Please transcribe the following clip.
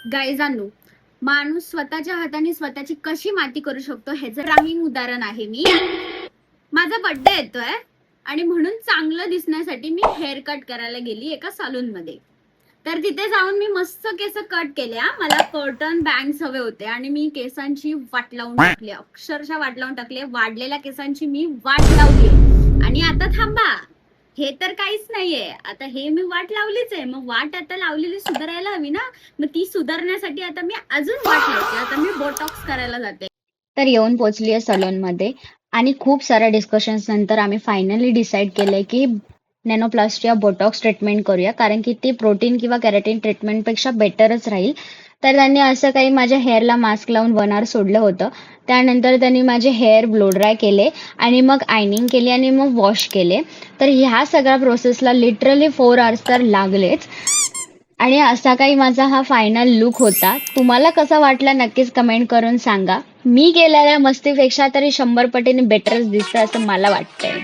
गायजांनो, माणूस स्वतःच्या हाताने स्वतःची कशी माती करू शकतो ह्याचं रामीन उदाहरण आहे मी. माझा बर्थडे येतोय आणि म्हणून चांगलं दिसण्यासाठी मी हेअर कट करायला गेली एका सलून मध्ये. तर तिथे जाऊन मी मस्त केस कट केल्या. मला कर्टन बँग्स हवे होते आणि मी केसांची वाट लावून टाकली, अक्षरशः वाट लावून टाकली. वाढलेल्या केसांची मी वाट लावली. आणि आता थांबा, हे तर काहीच नाहीये. आता हे मी वाट लावलीच आहे, मग वाट आता लावलेली सुधारायला हवी ना. मग ती सुधारण्यासाठी आता मी अजून वाट लावते. आता मी बोटॉक्स करायला जाते. तर येऊन पोहोचली आहे सलूनमध्ये आणि खूप साऱ्या डिस्कशन्स नंतर आम्ही फायनली डिसाईड केलंय की नॅनोप्लास्टी या बोटॉक्स ट्रीटमेंट करूया, कारण की ती प्रोटीन किंवा कॅरेटीन ट्रीटमेंटपेक्षा बेटरच राहील. तर त्यांनी असं काही माझ्या हेअरला मास्क लावून 1 आवर सोडलं होतं. त्यानंतर त्यांनी माझे हेअर ब्लो ड्राय केले आणि मग आयनिंग केली आणि मग वॉश केले. तर ह्या सगळ्या प्रोसेसला लिटरली 4 आवर्स तर लागलेच. आणि असा काही माझा हा फायनल लुक होता. तुम्हाला कसा वाटला नक्कीच कमेंट करून सांगा. मी केलेल्या मस्तीपेक्षा तरी 100 पटीने बेटरच दिसतं असं मला वाटतंय.